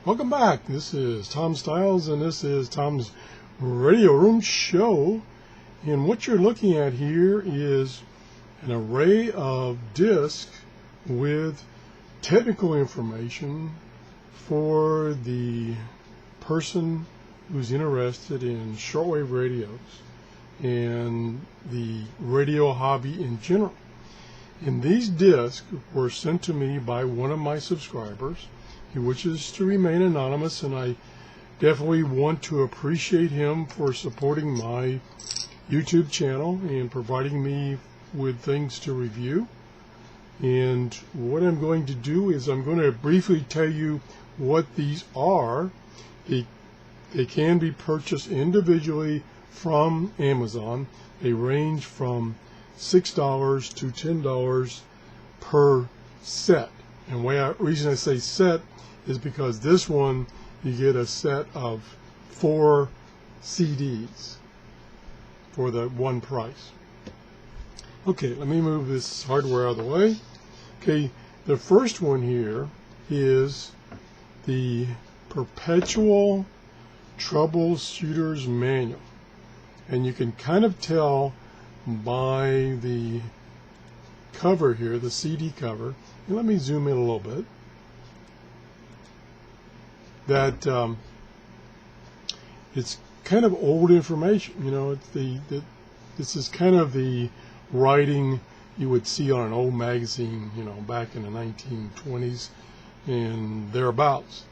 Welcome back. This is Tom Stiles, and this is Tom's Radio Room Show. And what you're looking at here is an array of discs with technical information for the person who's interested in shortwave radios and the radio hobby in general. And these discs were sent to me by one of my subscribers. He wishes to remain anonymous, and I definitely want to appreciate him for supporting my YouTube channel and providing me with things to review. And what I'm going to do is I'm going to briefly tell you what these are. They can be purchased individually from Amazon. They range from $6 to $10 per set. And the reason I say set is because this one, you get a set of 4 CDs for the one price. Okay, let me move this hardware out of the way. Okay, the first one here is the Perpetual Troubleshooter's Manual. And you can kind of tell by the cover here, the CD cover, and let me zoom in a little bit, that it's kind of old information. You know, this is kind of the writing you would see on an old magazine, you know, back in the 1920s and thereabouts.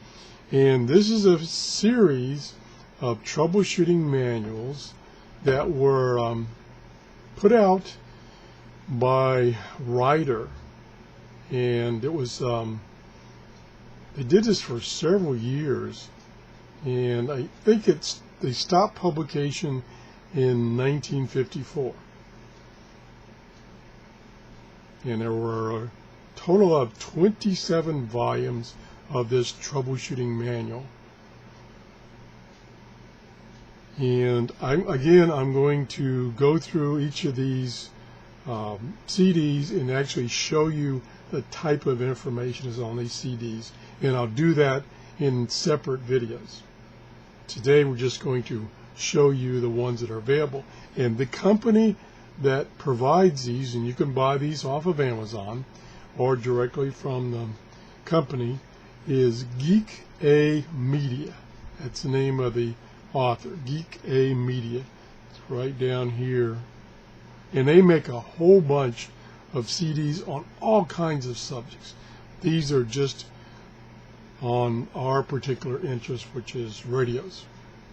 And this is a series of troubleshooting manuals that were put out by Ryder, and it was they did this for several years, and I think they stopped publication in 1954, and there were a total of 27 volumes of this troubleshooting manual. And I'm going to go through each of these CDs and actually show you the type of information is on these CDs, and I'll do that in separate videos. Today we're just going to show you the ones that are available, and the company that provides these, and you can buy these off of Amazon or directly from the company, is Geek A Media. That's the name of the author, Geek A Media. It's right down here. And they make a whole bunch of CDs on all kinds of subjects. These are just on our particular interest, which is radios.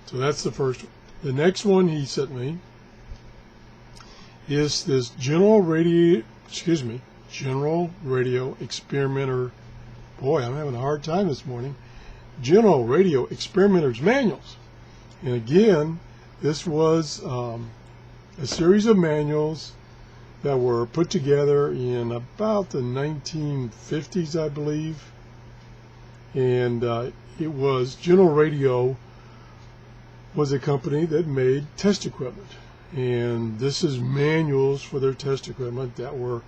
So that's the first one. The next one he sent me is this General Radio Experimenter. Boy, I'm having a hard time this morning. General Radio Experimenter's Manuals. And again, this was a series of manuals that were put together in about the 1950s, I believe. And it was General Radio was a company that made test equipment. And this is manuals for their test equipment that were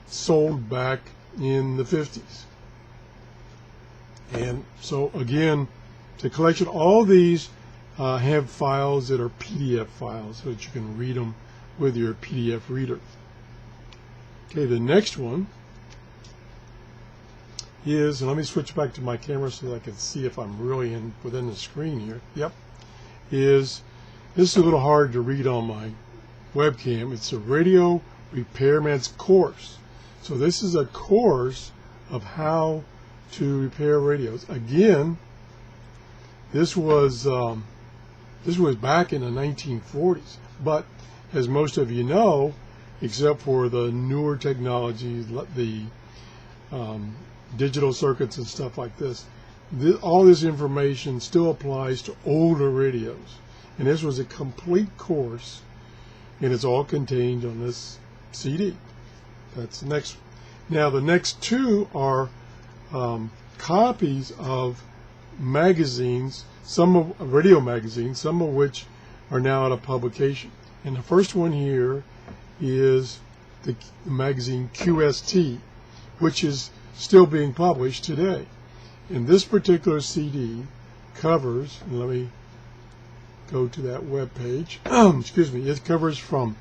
sold back in the 50s. And so again, the collection, all these have files that are PDF files so that you can read them with your PDF reader. Okay, the next one is, and let me switch back to my camera so that I can see if I'm really within the screen here. Yep, this is a little hard to read on my webcam. It's a Radio Repairman's Course. So this is a course of how to repair radios. Again, this was back in the 1940s, but as most of you know, except for the newer technology, the digital circuits and stuff like this, all this information still applies to older radios. And this was a complete course, and it's all contained on this CD. That's the next one. Now the next two are copies of magazines, some of radio magazines, some of which are now out of publication. And the first one here is the magazine QST, which is still being published today. And this particular CD covers, and let me go to that web page, excuse me, it covers from,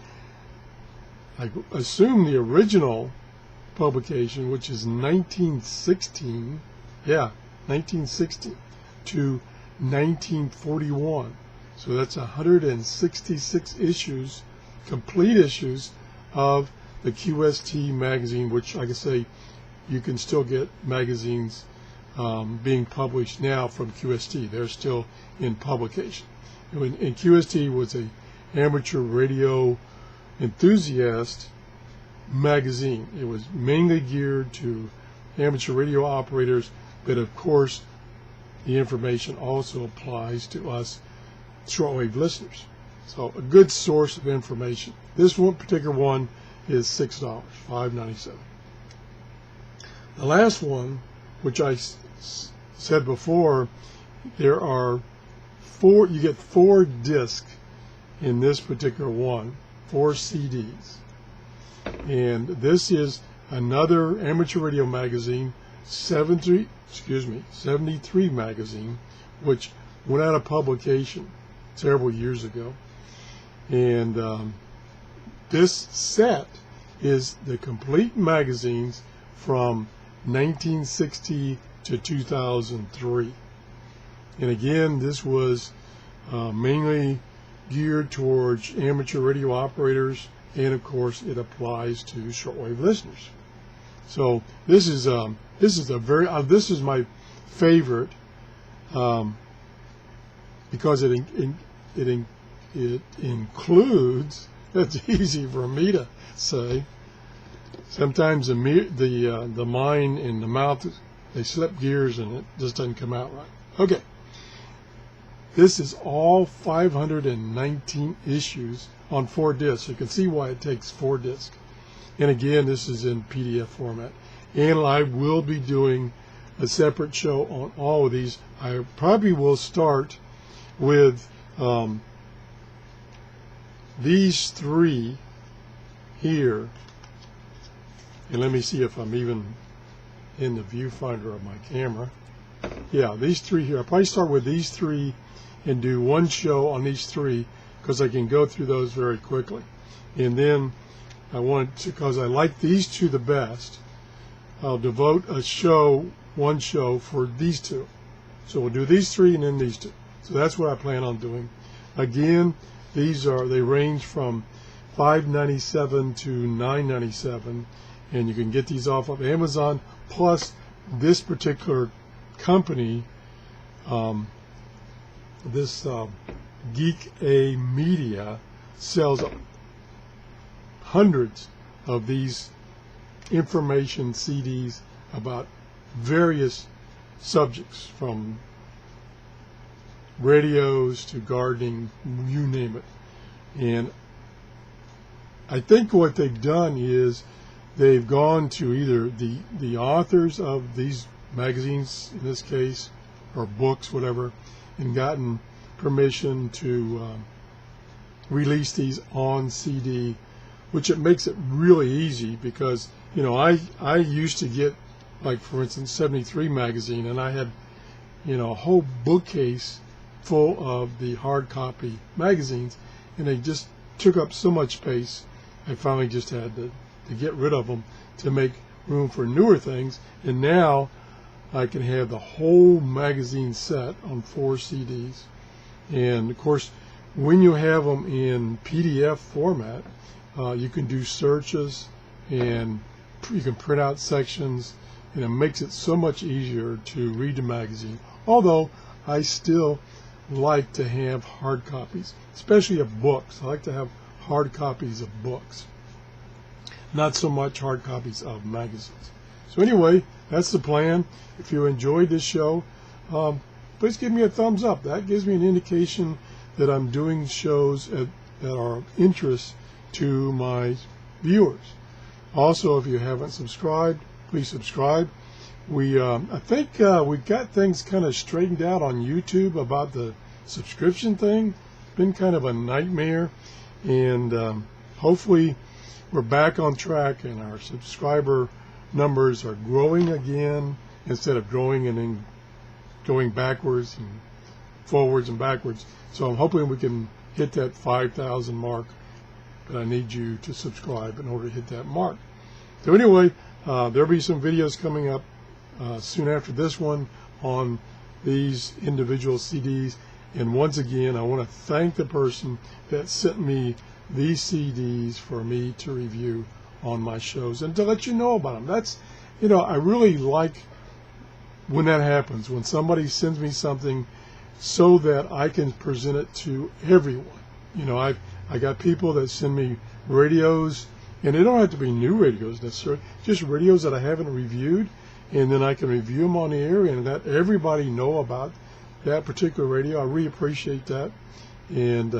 I assume, the original publication, which is 1916, yeah, 1916 to 1941. So that's 166 issues, complete issues of the QST magazine, which, like I say, you can still get magazines being published now from QST. They're still in publication. And QST was a amateur radio enthusiast magazine. It was mainly geared to amateur radio operators, but of course the information also applies to us shortwave listeners. So a good source of information. This one particular one is $6, $5.97. The last one, which I said before, there are four, you get 4 discs in this particular one, 4 CDs. And this is another amateur radio magazine, 73 magazine, which went out of publication several years ago. And this set is the complete magazines from 1960 to 2003. And again, this was mainly geared towards amateur radio operators, and of course it applies to shortwave listeners. So this is this is my favorite because it includes, that's easy for me to say, sometimes the mind and the mouth, they slip gears and it just doesn't come out right. Okay, this is all 519 issues on 4 discs. You can see why it takes 4 discs. And again, this is in PDF format. And I will be doing a separate show on all of these. I probably will start with these 3 here. And let me see if I'm even in the viewfinder of my camera. Yeah, these 3 here. I'll probably start with these 3 and do one show on these 3 because I can go through those very quickly. And then I want to, because I like these 2 the best, I'll devote one show for these 2. So we'll do these 3 and then these 2. So that's what I plan on doing. Again, they range from $5.97 to $9.97, and you can get these off of Amazon. Plus, this particular company, Geek A Media, sells hundreds of these information CDs about various subjects, from radios to gardening, you name it. And I think what they've done is they've gone to either the authors of these magazines, in this case, or books, whatever, and gotten permission to release these on CD, which it makes it really easy because, you know, I used to get, like, for instance, 73 magazine, and I had, you know, a whole bookcase full of the hard copy magazines, and they just took up so much space. I finally just had to get rid of them to make room for newer things, and now I can have the whole magazine set on 4 CDs. And of course, when you have them in PDF format, you can do searches and you can print out sections, and it makes it so much easier to read the magazine. Although I still like to have hard copies, especially of books. I like to have hard copies of books, not so much hard copies of magazines. So anyway, that's the plan. If you enjoyed this show, please give me a thumbs up. That gives me an indication that I'm doing shows that are of interest to my viewers. Also, if you haven't subscribed, please subscribe. I think we got things kind of straightened out on YouTube about the subscription thing. It's been kind of a nightmare, and hopefully we're back on track and our subscriber numbers are growing again instead of growing and then going backwards and forwards and backwards. So I'm hoping we can hit that 5,000 mark, but I need you to subscribe in order to hit that mark. So anyway, there'll be some videos coming up soon after this one on these individual CDs. And once again, I want to thank the person that sent me these CDs for me to review on my shows and to let you know about them. That's, you know, I really like when that happens, when somebody sends me something so that I can present it to everyone. You know, I got people that send me radios, and they don't have to be new radios necessarily, just radios that I haven't reviewed, and then I can review them on the air and let everybody know about that particular radio. I really appreciate that. And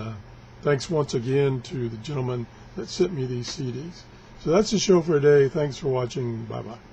thanks once again to the gentleman that sent me these CDs. So that's the show for today. Thanks for watching. Bye-bye.